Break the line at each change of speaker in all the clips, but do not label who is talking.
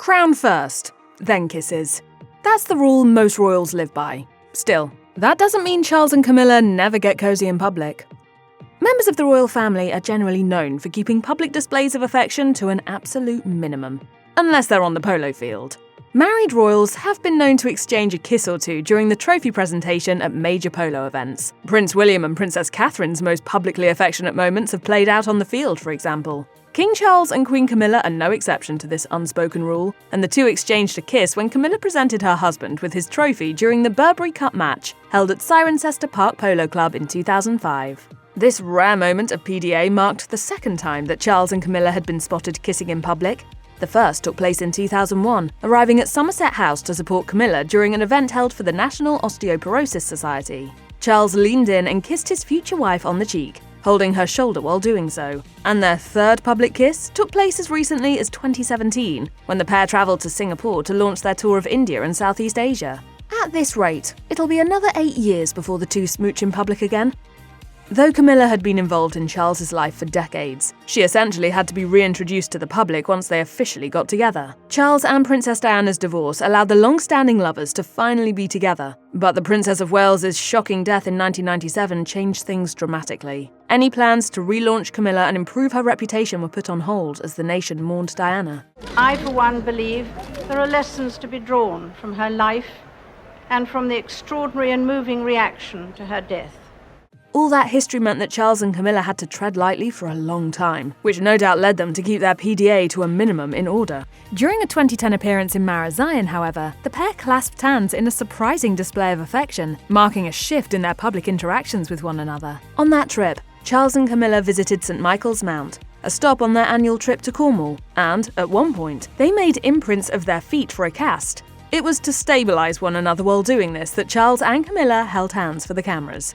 Crown first, then kisses. That's the rule most royals live by. Still, that doesn't mean Charles and Camilla never get cozy in public. Members of the royal family are generally known for keeping public displays of affection to an absolute minimum, unless they're on the polo field. Married royals have been known to exchange a kiss or two during the trophy presentation at major polo events. Prince William and Princess Catherine's most publicly affectionate moments have played out on the field, for example. King Charles and Queen Camilla are no exception to this unspoken rule, and the two exchanged a kiss when Camilla presented her husband with his trophy during the Burberry Cup match held at Cirencester Park Polo Club in 2005. This rare moment of PDA marked the second time that Charles and Camilla had been spotted kissing in public. The first took place in 2001, arriving at Somerset House to support Camilla during an event held for the National Osteoporosis Society. Charles leaned in and kissed his future wife on the cheek, holding her shoulder while doing so. And their third public kiss took place as recently as 2017, when the pair travelled to Singapore to launch their tour of India and Southeast Asia. At this rate, it'll be another 8 years before the two smooch in public again. Though Camilla had been involved in Charles's life for decades, she essentially had to be reintroduced to the public once they officially got together. Charles and Princess Diana's divorce allowed the long-standing lovers to finally be together, but the Princess of Wales's shocking death in 1997 changed things dramatically. Any plans to relaunch Camilla and improve her reputation were put on hold as the nation mourned Diana.
I, for one, believe there are lessons to be drawn from her life and from the extraordinary and moving reaction to her death.
All that history meant that Charles and Camilla had to tread lightly for a long time, which no doubt led them to keep their PDA to a minimum in order. During a 2010 appearance in Mara Zion, however, the pair clasped hands in a surprising display of affection, marking a shift in their public interactions with one another. On that trip, Charles and Camilla visited St Michael's Mount, a stop on their annual trip to Cornwall, and, at one point, they made imprints of their feet for a cast. It was to stabilise one another while doing this that Charles and Camilla held hands for the cameras.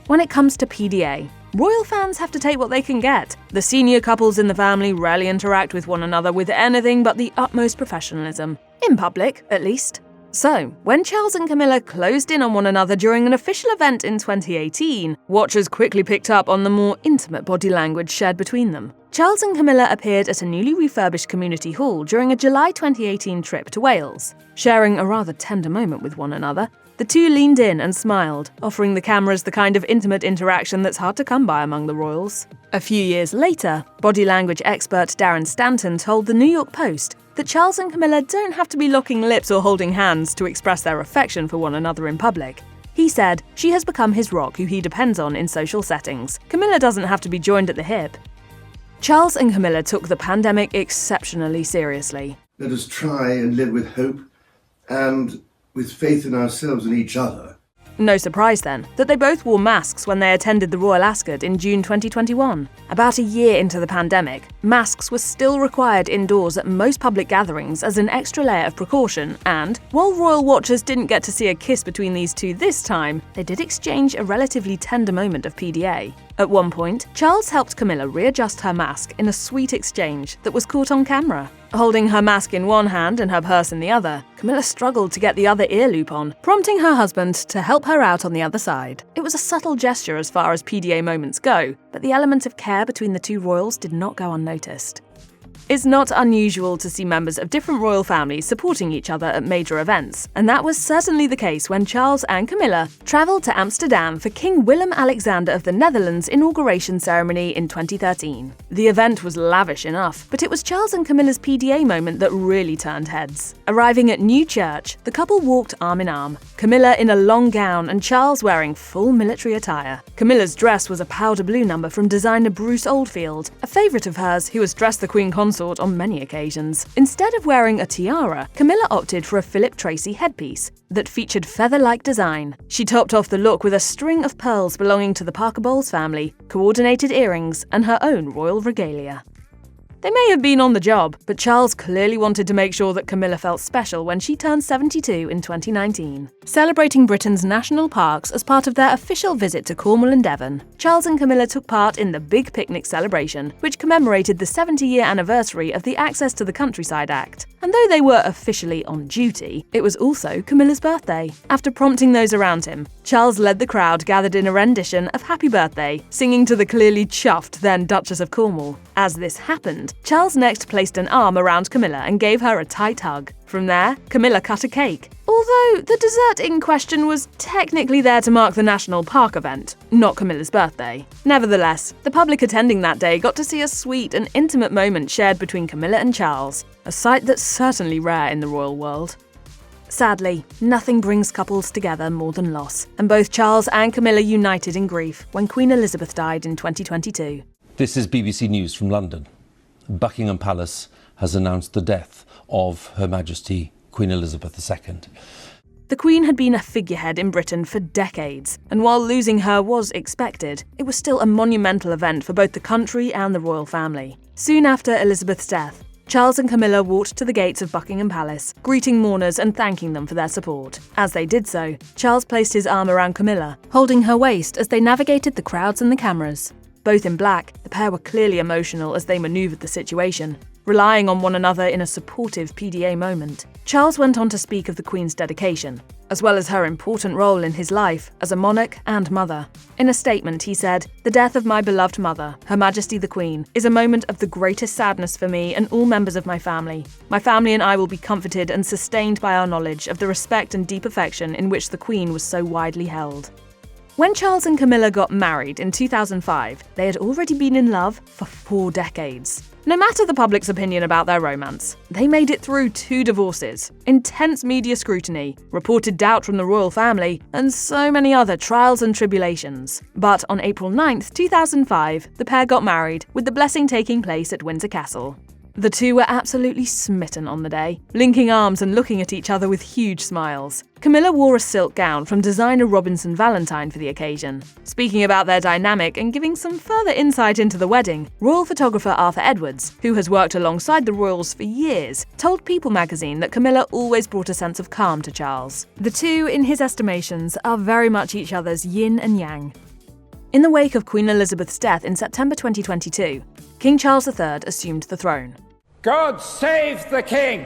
When it comes to PDA, royal fans have to take what they can get. The senior couples in the family rarely interact with one another with anything but the utmost professionalism. In public, at least. So, when Charles and Camilla closed in on one another during an official event in 2018, watchers quickly picked up on the more intimate body language shared between them. Charles and Camilla appeared at a newly refurbished community hall during a July 2018 trip to Wales. Sharing a rather tender moment with one another, the two leaned in and smiled, offering the cameras the kind of intimate interaction that's hard to come by among the royals. A few years later, body language expert Darren Stanton told the New York Post that Charles and Camilla don't have to be locking lips or holding hands to express their affection for one another in public. He said, "She has become his rock who he depends on in social settings. Camilla doesn't have to be joined at the hip." Charles and Camilla took the pandemic exceptionally seriously.
Let us try and live with hope and with faith in ourselves and each other.
No surprise then that they both wore masks when they attended the Royal Ascot in June 2021. About a year into the pandemic, masks were still required indoors at most public gatherings as an extra layer of precaution, and while royal watchers didn't get to see a kiss between these two this time, they did exchange a relatively tender moment of PDA. At one point, Charles helped Camilla readjust her mask in a sweet exchange that was caught on camera. Holding her mask in one hand and her purse in the other, Camilla struggled to get the other ear loop on, prompting her husband to help her out on the other side. It was a subtle gesture as far as PDA moments go, but the element of care between the two royals did not go unnoticed. It's not unusual to see members of different royal families supporting each other at major events, and that was certainly the case when Charles and Camilla travelled to Amsterdam for King Willem-Alexander of the Netherlands' inauguration ceremony in 2013. The event was lavish enough, but it was Charles and Camilla's PDA moment that really turned heads. Arriving at New Church, the couple walked arm in arm, Camilla in a long gown and Charles wearing full military attire. Camilla's dress was a powder blue number from designer Bruce Oldfield, a favourite of hers who has dressed the Queen Consort on many occasions. Instead of wearing a tiara, Camilla opted for a Philip Tracy headpiece that featured feather-like design. She topped off the look with a string of pearls belonging to the Parker Bowles family, coordinated earrings, and her own royal regalia. They may have been on the job, but Charles clearly wanted to make sure that Camilla felt special when she turned 72 in 2019. Celebrating Britain's national parks as part of their official visit to Cornwall and Devon, Charles and Camilla took part in the Big Picnic celebration, which commemorated the 70-year anniversary of the Access to the Countryside Act. And though they were officially on duty, it was also Camilla's birthday. After prompting those around him, Charles led the crowd gathered in a rendition of Happy Birthday, singing to the clearly chuffed then Duchess of Cornwall. As this happened, Charles next placed an arm around Camilla and gave her a tight hug. From there, Camilla cut a cake. Although the dessert in question was technically there to mark the national park event, not Camilla's birthday. Nevertheless, the public attending that day got to see a sweet and intimate moment shared between Camilla and Charles, a sight that's certainly rare in the royal world. Sadly, nothing brings couples together more than loss, and both Charles and Camilla united in grief when Queen Elizabeth died in 2022.
This is BBC News from London. Buckingham Palace has announced the death of Her Majesty Queen Elizabeth II.
The Queen had been a figurehead in Britain for decades, and while losing her was expected, it was still a monumental event for both the country and the royal family. Soon after Elizabeth's death, Charles and Camilla walked to the gates of Buckingham Palace, greeting mourners and thanking them for their support. As they did so, Charles placed his arm around Camilla, holding her waist as they navigated the crowds and the cameras. Both in black, the pair were clearly emotional as they manoeuvred the situation, relying on one another in a supportive PDA moment. Charles went on to speak of the Queen's dedication, as well as her important role in his life as a monarch and mother. In a statement, he said, "The death of my beloved mother, Her Majesty the Queen, is a moment of the greatest sadness for me and all members of my family. My family and I will be comforted and sustained by our knowledge of the respect and deep affection in which the Queen was so widely held." When Charles and Camilla got married in 2005, they had already been in love for 4 decades. No matter the public's opinion about their romance, they made it through 2 divorces, intense media scrutiny, reported doubt from the royal family, and so many other trials and tribulations. But on April 9th, 2005, the pair got married, with the blessing taking place at Windsor Castle. The two were absolutely smitten on the day, linking arms and looking at each other with huge smiles. Camilla wore a silk gown from designer Robinson Valentine for the occasion. Speaking about their dynamic and giving some further insight into the wedding, royal photographer Arthur Edwards, who has worked alongside the royals for years, told People magazine that Camilla always brought a sense of calm to Charles. The two, in his estimations, are very much each other's yin and yang. In the wake of Queen Elizabeth's death in September 2022, King Charles III assumed the throne.
God save the King!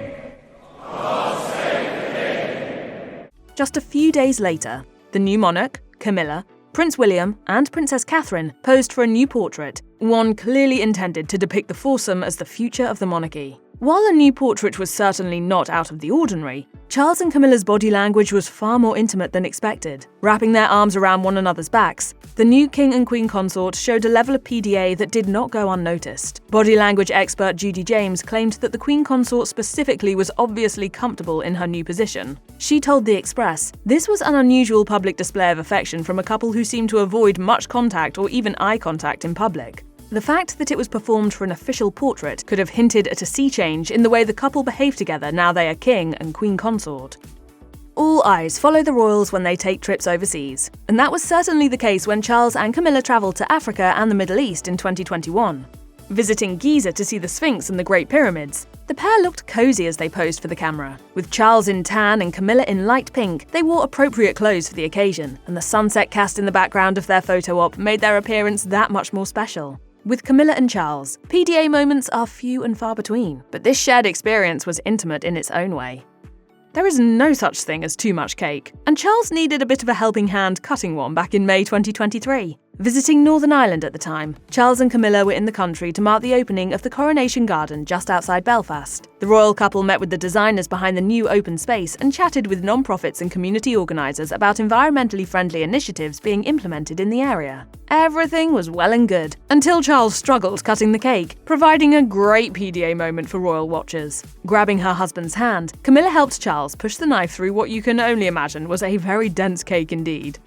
God save the King!
Just a few days later, the new monarch, Camilla, Prince William, and Princess Catherine posed for a new portrait, one clearly intended to depict the foursome as the future of the monarchy. While a new portrait was certainly not out of the ordinary, Charles and Camilla's body language was far more intimate than expected. Wrapping their arms around one another's backs, the new King and Queen consort showed a level of PDA that did not go unnoticed. Body language expert Judy James claimed that the Queen consort specifically was obviously comfortable in her new position. She told The Express, "This was an unusual public display of affection from a couple who seemed to avoid much contact or even eye contact in public." The fact that it was performed for an official portrait could have hinted at a sea change in the way the couple behave together now they are king and queen consort. All eyes follow the royals when they take trips overseas, and that was certainly the case when Charles and Camilla travelled to Africa and the Middle East in 2021. Visiting Giza to see the Sphinx and the Great Pyramids, the pair looked cozy as they posed for the camera. With Charles in tan and Camilla in light pink, they wore appropriate clothes for the occasion, and the sunset cast in the background of their photo op made their appearance that much more special. With Camilla and Charles, PDA moments are few and far between, but this shared experience was intimate in its own way. There is no such thing as too much cake, and Charles needed a bit of a helping hand cutting one back in May 2023. Visiting Northern Ireland at the time, Charles and Camilla were in the country to mark the opening of the Coronation Garden just outside Belfast. The royal couple met with the designers behind the new open space and chatted with non-profits and community organisers about environmentally friendly initiatives being implemented in the area. Everything was well and good, until Charles struggled cutting the cake, providing a great PDA moment for royal watchers. Grabbing her husband's hand, Camilla helped Charles push the knife through what you can only imagine was a very dense cake indeed.